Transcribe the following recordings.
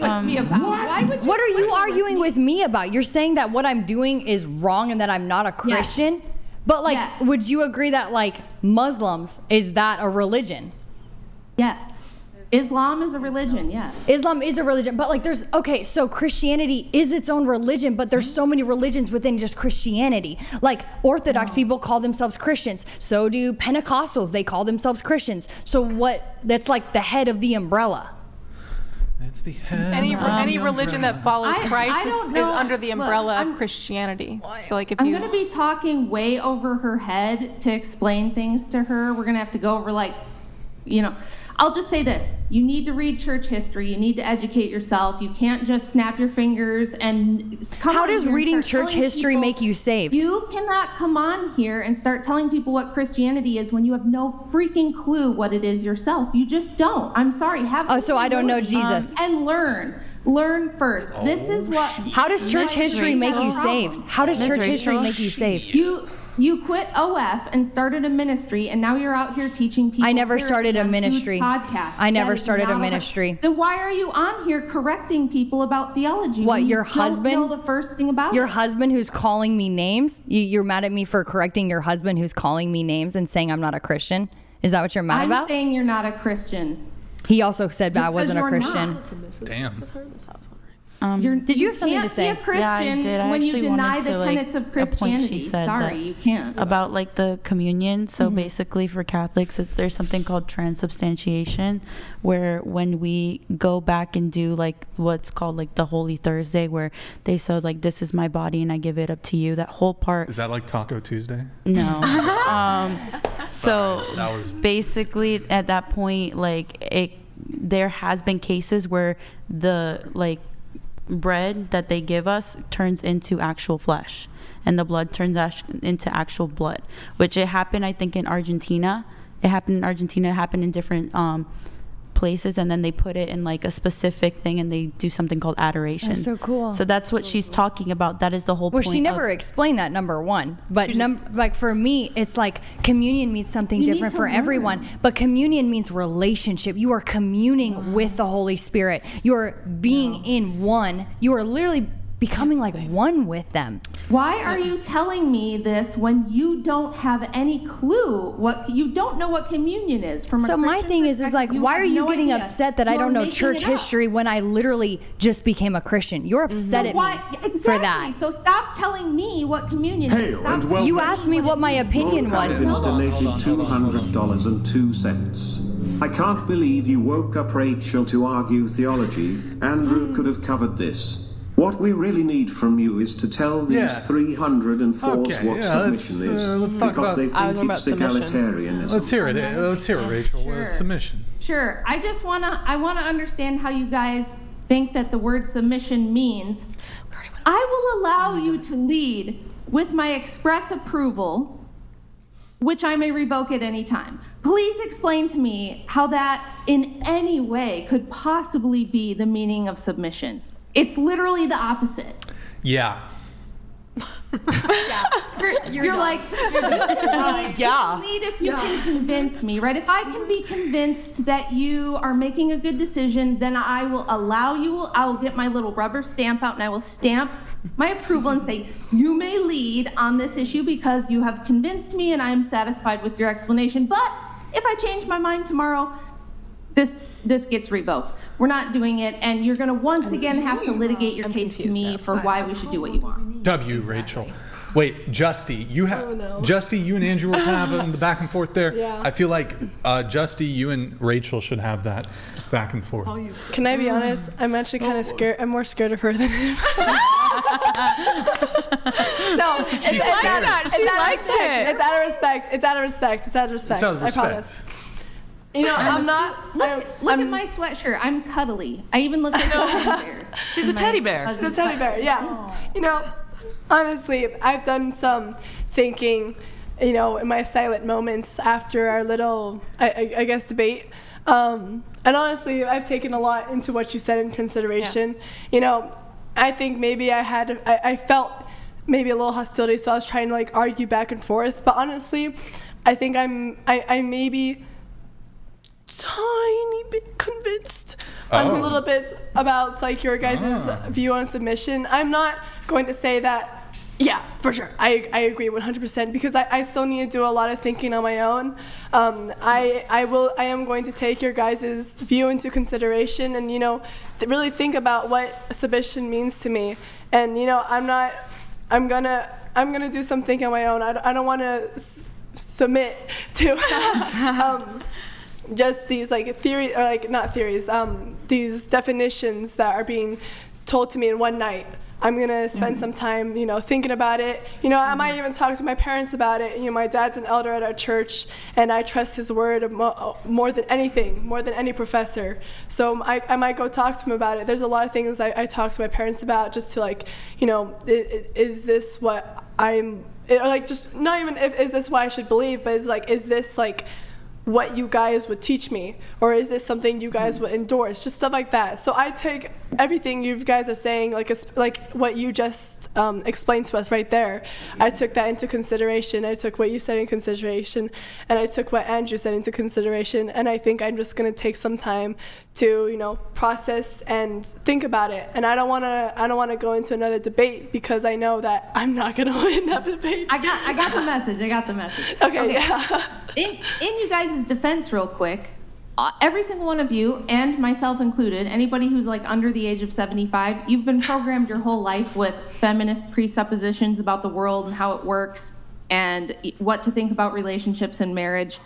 arguing with me about? Why would you? What are you arguing with me about? You're saying that what I'm doing is wrong and that I'm not a Christian? Yes. But like, would you agree that like Muslims, is that a religion? Yes. Islam is a religion, yes. Islam is a religion, but like so Christianity is its own religion, but there's so many religions within just Christianity. Like Orthodox people call themselves Christians. So do Pentecostals, they call themselves Christians. So that's like the head of the umbrella. It's the head. Any religion that follows Christ is under the umbrella of Christianity. So like I'm going to be talking way over her head to explain things to her. We're going to have to go over I'll just say this. You need to read church history. You need to educate yourself. You can't just snap your fingers and come How on does here and reading start church telling history people, make you saved? You cannot come on here and start telling people what Christianity is when you have no freaking clue what it is yourself. You just don't. I'm sorry. Have some so I don't know Jesus. And learn. Learn first. This is what. How does church history make you saved? How does church history make you saved? You quit OF and started a ministry, and now you're out here teaching people. I never started a ministry. I never started a ministry. Then why are you on here correcting people about theology? What, your husband? Don't know the first thing about your it. husband who's calling me names? You're mad at me for correcting your husband who's calling me names and saying I'm not a Christian? Is that what you're mad about? I'm saying you're not a Christian. He also said I wasn't a Christian. Not. Damn. Did you have something to say? You can't be a Christian when you deny the tenets of Christianity. Sorry, you can't. About like the communion. So basically for Catholics, there's something called transubstantiation, where when we go back and do like what's called like the Holy Thursday, where they said like, this is my body and I give it up to you. That whole part. Is that like Taco Tuesday? No. So that was basically at that point, like there has been cases where the like bread that they give us turns into actual flesh and the blood turns into actual blood, which it happened I think in Argentina. It happened in different places, and then they put it in like a specific thing and they do something called adoration. That's so cool. So that's what she's talking about. That is the whole point. Well, she never explained that, number one. But like for me, it's like communion means something different for everyone. But communion means relationship. You are communing with the Holy Spirit. You are being in one. You are literally becoming like one with them. Why are you telling me this when you don't have any clue you don't know what communion is from a So my Christian thing is like, why are you getting upset that I don't know church history when I literally just became a Christian? You're upset at me for that. So stop telling me what communion is. You asked me what my opinion was. Donated $200.02. I can't believe you woke up Rachel to argue theology. Andrew could have covered this. What we really need from you is to tell these 304s what submission is. Let's talk because about, they think it's egalitarianism. Let's hear it. Let's hear it, Rachel. Sure. Submission. Sure. I wanna understand how you guys think that the word submission means. I will allow you to lead with my express approval, which I may revoke at any time. Please explain to me how that in any way could possibly be the meaning of submission. It's literally the opposite. Yeah. You're like, yeah. Lead if you can convince me, right? If I can be convinced that you are making a good decision, then I will allow you. I will get my little rubber stamp out and I will stamp my approval and say, you may lead on this issue because you have convinced me and I am satisfied with your explanation. But if I change my mind tomorrow, this gets revoked. We're not doing it, and you're going to once again have to litigate your case to me for why we should do what you want. Rachel. Wait, Justy, Justy, you and Andrew will have the back and forth there. Yeah. I feel like Justy, you and Rachel should have that back and forth. Can I be honest? I'm actually kind of scared. I'm more scared of her than him. No, She's scared. She liked it. It's out of respect. It's out of respect. It's out of respect. It's out of respect. I promise. You know, I'm not. Look at my sweatshirt. I'm cuddly. I even look like a teddy bear. She's a teddy bear. She's a teddy bear. Yeah. You know, honestly, I've done some thinking, you know, in my silent moments after our little, I guess, debate. And honestly, I've taken a lot into what you said in consideration. Yes. You know, I think maybe I felt maybe a little hostility, so I was trying to like argue back and forth. But honestly, I think I maybe tiny bit convinced on a little bit about like your guys' view on submission. I'm not going to say that. Yeah, for sure. I agree 100% because I still need to do a lot of thinking on my own. I am going to take your guys' view into consideration and, really think about what submission means to me. And, I'm gonna do some thinking on my own. I don't want to submit to just these like theories, or like not theories, these definitions that are being told to me in one night. I'm gonna spend some time, thinking about it. I might even talk to my parents about it. My dad's an elder at our church, and I trust his word more than anything, more than any professor. So I might go talk to him about it. There's a lot of things I talk to my parents about, just to like, is this what I'm, like, just not even is this what I should believe, but is this like what you guys would teach me, or is this something you guys would endorse, just stuff like that. So I take everything you guys are saying, like what you just explained to us right there. I took that into consideration. I took what you said in consideration, and I took what Andrew said into consideration, and I think I'm just going to take some time to process and think about it. And I don't want to go into another debate because I know that I'm not going to win that debate. I got the message. Okay. Yeah. In you guys' defense, real quick, every single one of you, and myself included, anybody who's like under the age of 75, you've been programmed your whole life with feminist presuppositions about the world and how it works and what to think about relationships and marriage.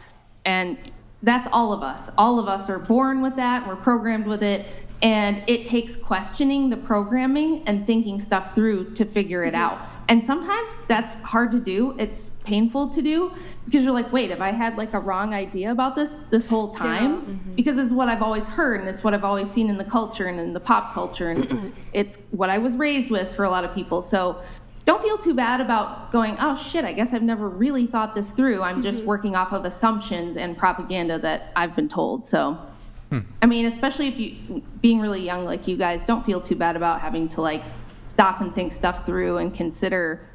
And that's all of us. All of us are born with that. We're programmed with it. And it takes questioning the programming and thinking stuff through to figure it out. And sometimes that's hard to do. It's painful to do because you're like, wait, have I had like a wrong idea about this whole time? Yeah. Because this is what I've always heard, and it's what I've always seen in the culture and in the pop culture, and it's what I was raised with for a lot of people. So don't feel too bad about going, oh shit, I guess I've never really thought this through. I'm just working off of assumptions and propaganda that I've been told. So I mean, especially if you being really young like you guys, don't feel too bad about having to like stop and think stuff through and consider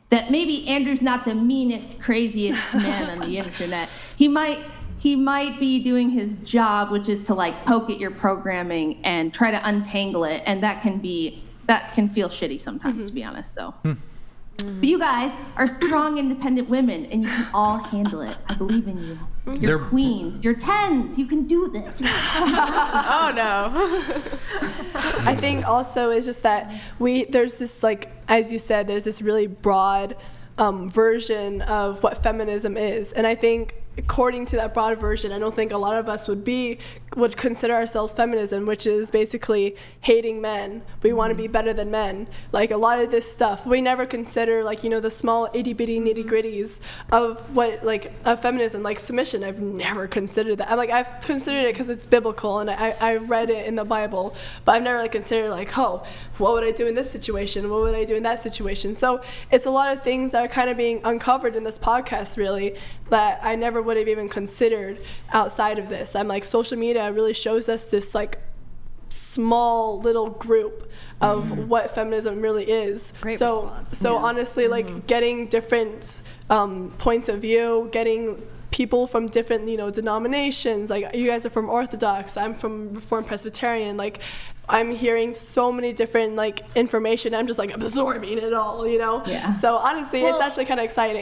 that maybe Andrew's not the meanest, craziest man on the internet. He might be doing his job, which is to like poke at your programming and try to untangle it, and that can feel shitty sometimes, to be honest. So but you guys are strong, independent women, and you can all handle it. I believe in you. You're queens. You're 10s. You can do this. Oh no. I think also is just that there's this, like, as you said, there's this really broad version of what feminism is, and I think according to that broad version, I don't think a lot of us would consider ourselves feminism, which is basically hating men. We want to be better than men. Like a lot of this stuff, we never consider like, the small itty bitty nitty gritties of of feminism, like submission. I've never considered that. I've considered it because it's biblical and I've read it in the Bible, but I've never considered what would I do in this situation? What would I do in that situation? So it's a lot of things that are kind of being uncovered in this podcast, really, that I never would have even considered outside of this. I'm like, social media really shows us this like small little group of what feminism really is. Great response. So honestly, like getting different points of view, getting people from different, denominations. Like you guys are from Orthodox, I'm from Reformed Presbyterian. Like I'm hearing so many different like information. I'm just like absorbing it all, Yeah. So honestly, it's actually kind of exciting.